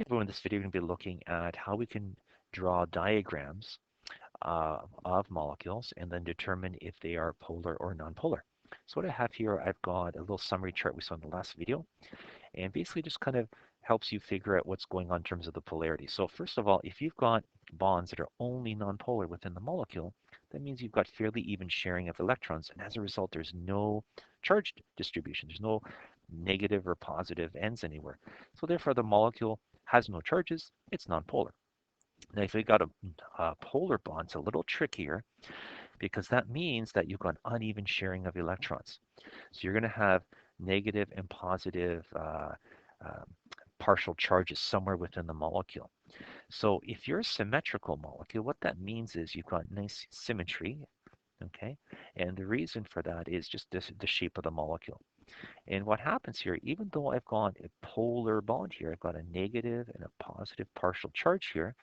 Hey everyone, in this video we're going to be looking at how we can draw diagrams of molecules and then determine if they are polar or nonpolar. So what I have here, I've got a little summary chart we saw in the last video, and basically just kind of helps you figure out what's going on in terms of the polarity. So first of all, if you've got bonds that are only nonpolar within the molecule, that means you've got fairly even sharing of electrons, and as a result, there's no charge distribution. There's no negative or positive ends anywhere. So therefore, the molecule has no charges. It's nonpolar. Now, if you've got a polar bond, it's a little trickier because that means that you've got uneven sharing of electrons. So you're going to have negative and positive uh, partial charges somewhere within the molecule. So if you're a symmetrical molecule, what that means is you've got nice symmetry, okay? And the reason for that is just the shape of the molecule. And what happens here, even though I've got a polar bond here, I've got a negative and a positive partial charge here,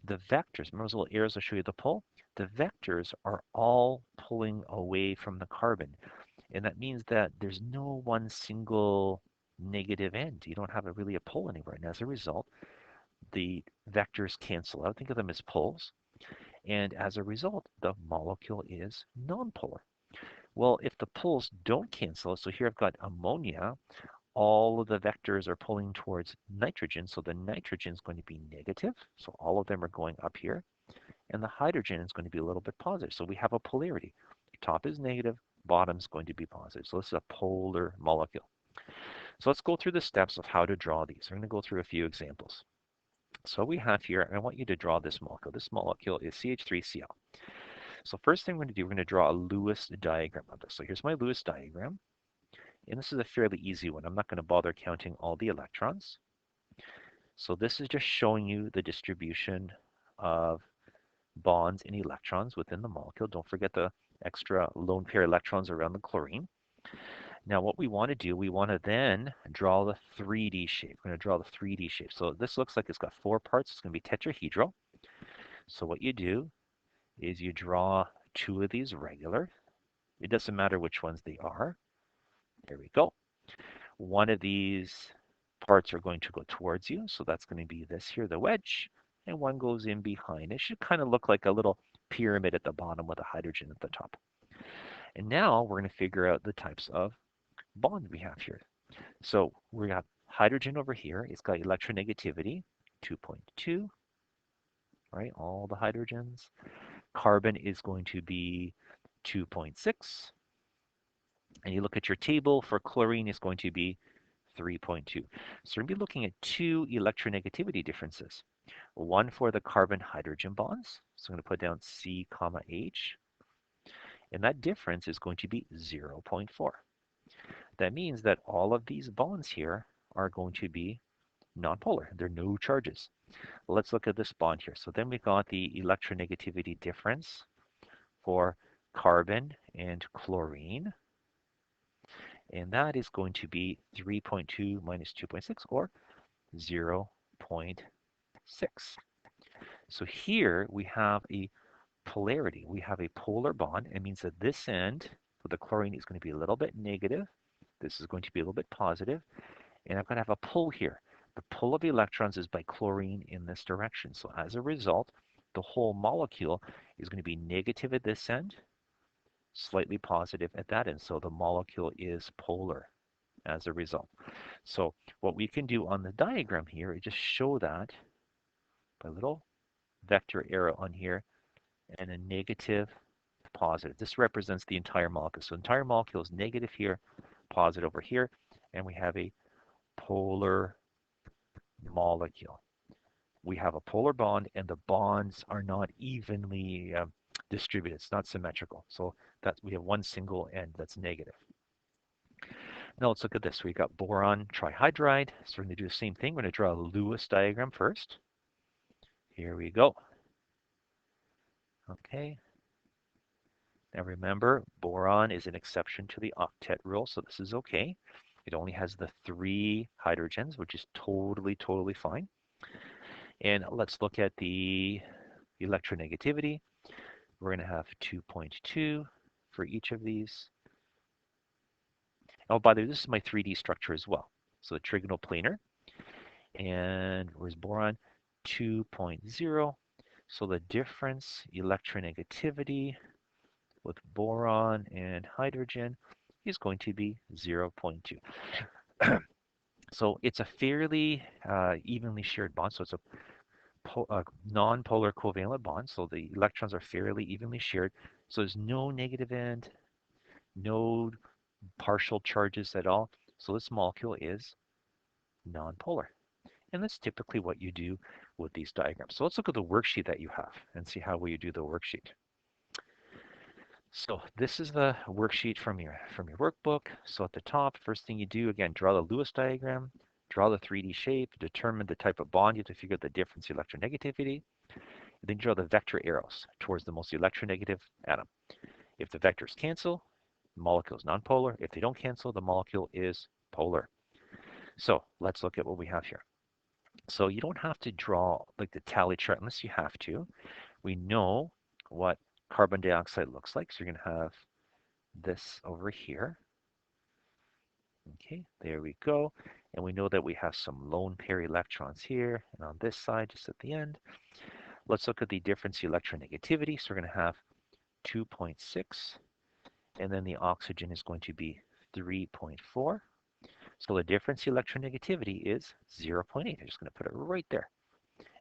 the vectors, remember those little arrows I show you the pull? The vectors are all pulling away from the carbon. And that means that there's no one single negative end. You don't have really a pull anywhere. And as a result, the vectors cancel out. Think of them as pulls. And as a result, the molecule is nonpolar. Well, if the pulls don't cancel, so here I've got ammonia, all of the vectors are pulling towards nitrogen, so the nitrogen is going to be negative, so all of them are going up here, and the hydrogen is going to be a little bit positive. So we have a polarity. Top is negative, bottom is going to be positive. So this is a polar molecule. So let's go through the steps of how to draw these. We're going to go through a few examples. So we have here, I want you to draw this molecule. This molecule is CH3Cl. So first thing we're going to do, we're going to draw a Lewis diagram of this. So here's my Lewis diagram. And this is a fairly easy one. I'm not going to bother counting all the electrons. So this is just showing you the distribution of bonds and electrons within the molecule. Don't forget the extra lone pair electrons around the chlorine. Now what we want to do, we want to then draw the 3D shape. We're going to draw the 3D shape. So this looks like it's got 4 parts. It's going to be tetrahedral. So what you do is you draw 2 of these regular. It doesn't matter which ones they are. There we go. One of these parts are going to go towards you. So that's going to be this here, the wedge. And one goes in behind. It should kind of look like a little pyramid at the bottom with a hydrogen at the top. And now we're going to figure out the types of bond we have here. So we got hydrogen over here. It's got electronegativity, 2.2, right? All the hydrogens. Carbon is going to be 2.6. And you look at your table for chlorine is going to be 3.2. So we're going to be looking at 2 electronegativity differences. One for the carbon-hydrogen bonds. So I'm going to put down C, comma H. And that difference is going to be 0.4. That means that all of these bonds here are going to be nonpolar. There are no charges. Let's look at this bond here. So then we've got the electronegativity difference for carbon and chlorine. And that is going to be 3.2 minus 2.6, or 0.6. So here we have a polarity. We have a polar bond. It means that this end for the chlorine is going to be a little bit negative. This is going to be a little bit positive. And I'm going to have a pull here. The pull of electrons is by chlorine in this direction. So as a result, the whole molecule is going to be negative at this end, slightly positive at that end. So the molecule is polar as a result. So what we can do on the diagram here is just show that by a little vector arrow on here and a negative, positive. This represents the entire molecule. So the entire molecule is negative here, positive over here, and we have a polar molecule. We have a polar bond, and the bonds are not evenly distributed. It's not symmetrical. So that we have one single end that's negative. Now let's look at this. We got boron trihydride. So we're going to do the same thing. We're going to draw a Lewis diagram first. Here we go. Okay. Now remember, boron is an exception to the octet rule, so this is okay. It only has the 3 hydrogens, which is totally, totally fine. And let's look at the electronegativity. We're going to have 2.2 for each of these. Oh, by the way, this is my 3D structure as well. So the trigonal planar. And where's boron? 2.0. So the difference electronegativity with boron and hydrogen is going to be 0.2. So it's a fairly evenly shared bond. So it's a non-polar covalent bond. So the electrons are fairly evenly shared. So there's no negative end, no partial charges at all. So this molecule is non-polar. And that's typically what you do with these diagrams. So let's look at the worksheet that you have and see how you do the worksheet. So this is the worksheet from your workbook. So at the top, first thing you do, again, draw the Lewis diagram, draw the 3D shape, determine the type of bond. You have to figure out the difference electronegativity. Then draw the vector arrows towards the most electronegative atom. If the vectors cancel, the molecule is nonpolar. If they don't cancel, the molecule is polar. So let's look at what we have here. So you don't have to draw like the tally chart unless you have to. We know what carbon dioxide looks like. So you're going to have this over here. Okay, there we go. And we know that we have some lone pair electrons here. And on this side, just at the end, let's look at the difference electronegativity. So we're going to have 2.6. And then the oxygen is going to be 3.4. So the difference electronegativity is 0.8. I'm just going to put it right there.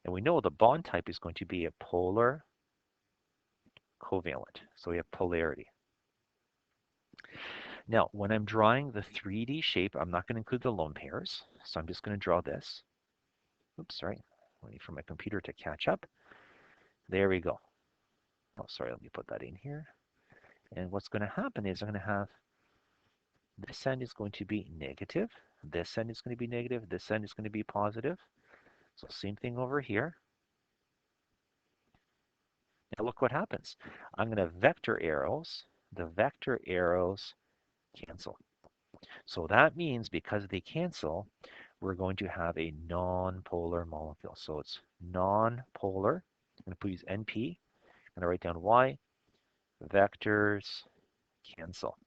And we know the bond type is going to be a polar covalent. So we have polarity. Now, when I'm drawing the 3D shape, I'm not going to include the lone pairs. So I'm just going to draw this. Oops, sorry. Waiting for my computer to catch up. There we go. Oh, sorry, let me put that in here. And what's going to happen is I'm going to have this end is going to be negative. This end is going to be negative. This end is going to be positive. So same thing over here. Now look what happens. I'm going to vector arrows. The vector arrows cancel. So that means because they cancel, we're going to have a non-polar molecule. So it's non-polar. I'm going to use NP. I'm going to write down Y. Vectors cancel.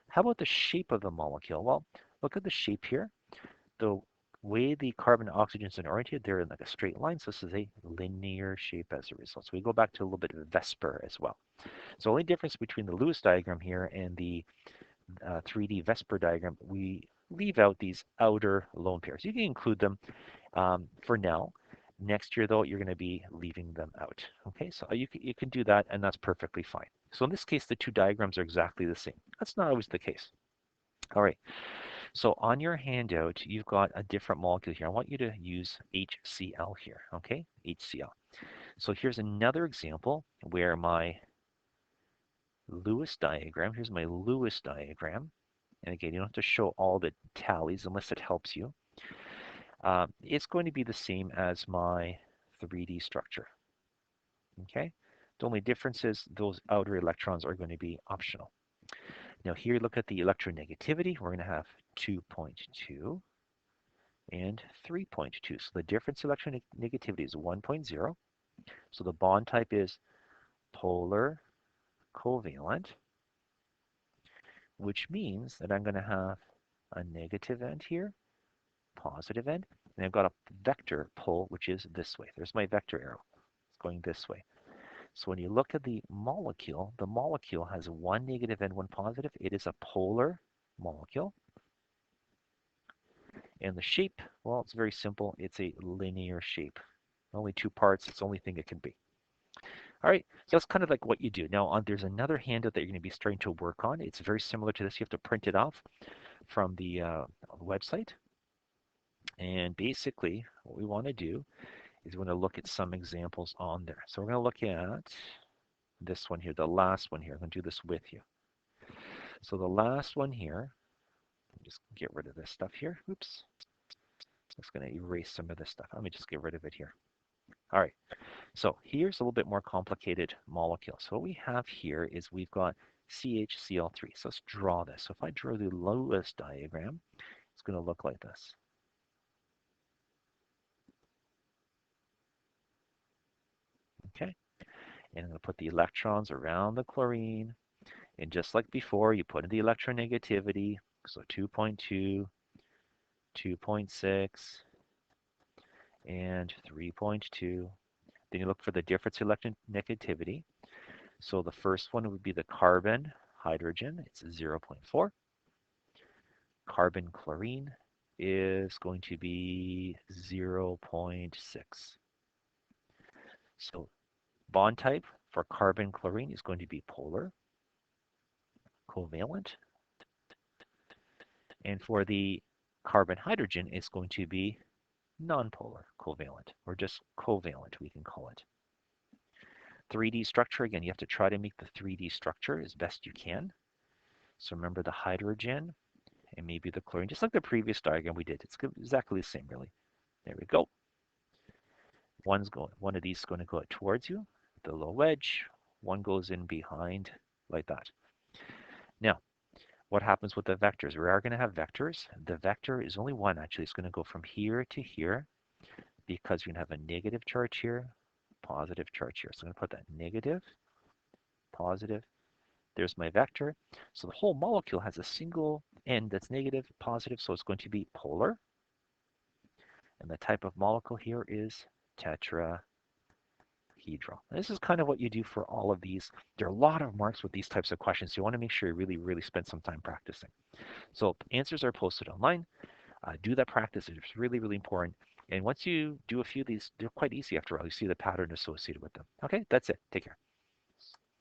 How about the shape of the molecule? Well, look at the shape here. The way the carbon and oxygens are oriented, they're in like a straight line. So this is a linear shape as a result. So we go back to a little bit of VSEPR as well. So the only difference between the Lewis diagram here and the 3D VSEPR diagram, we leave out these outer lone pairs. You can include them for now. Next year, though, you're going to be leaving them out. Okay, so you can do that, and that's perfectly fine. So in this case, the two diagrams are exactly the same. That's not always the case. All right, so on your handout, you've got a different molecule here. I want you to use HCl here, okay? HCl. So here's another example where my Lewis diagram, here's my Lewis diagram. And again, you don't have to show all the tallies unless it helps you. It's going to be the same as my 3D structure. Okay? The only difference is those outer electrons are going to be optional. Now here, look at the electronegativity. We're going to have 2.2 and 3.2. So the difference electronegativity is 1.0. So the bond type is polar covalent, which means that I'm going to have a negative end here, positive end, and I've got a vector pull, which is this way. There's my vector arrow. It's going this way. So when you look at the molecule has one negative and one positive. It is a polar molecule. And the shape, well, it's very simple. It's a linear shape. Only two parts. It's the only thing it can be. All right, so that's kind of like what you do. Now, there's another handout that you're going to be starting to work on. It's very similar to this. You have to print it off from the website. And basically, what we want to do is we want to look at some examples on there. So we're going to look at this one here, the last one here. I'm going to do this with you. So the last one here, just get rid of this stuff here. Oops. Just going to erase some of this stuff. Let me just get rid of it here. All right. So here's a little bit more complicated molecule. So what we have here is we've got CHCl3. So let's draw this. So if I draw the Lewis diagram, it's going to look like this. Okay. And I'm going to put the electrons around the chlorine. And just like before, you put in the electronegativity. So 2.2, 2.6, and 3.2. Then you look for the difference electronegativity. So the first one would be the carbon, hydrogen, it's 0.4. Carbon, chlorine is going to be 0.6. So bond type for carbon, chlorine is going to be polar, covalent. And for the carbon, hydrogen, it's going to be nonpolar, covalent, or just covalent, we can call it. 3D structure, again, you have to try to make the 3D structure as best you can. So remember the hydrogen and maybe the chlorine, just like the previous diagram we did. It's exactly the same, really. There we go. One of these is going to go towards you, the little wedge. One goes in behind, like that. Now, what happens with the vectors? We are going to have vectors. The vector is only one, actually. It's going to go from here to here because you're going to have a negative charge here, positive charge here. So I'm going to put that negative, positive. There's my vector. So the whole molecule has a single end that's negative, positive, so it's going to be polar. And the type of molecule here is tetrahedral. And this is kind of what you do for all of these. There are a lot of marks with these types of questions, so you want to make sure you really, really spend some time practicing. So answers are posted online. Do that practice. It's really, really important. And once you do a few of these, they're quite easy after all. You see the pattern associated with them. Okay, that's it. Take care.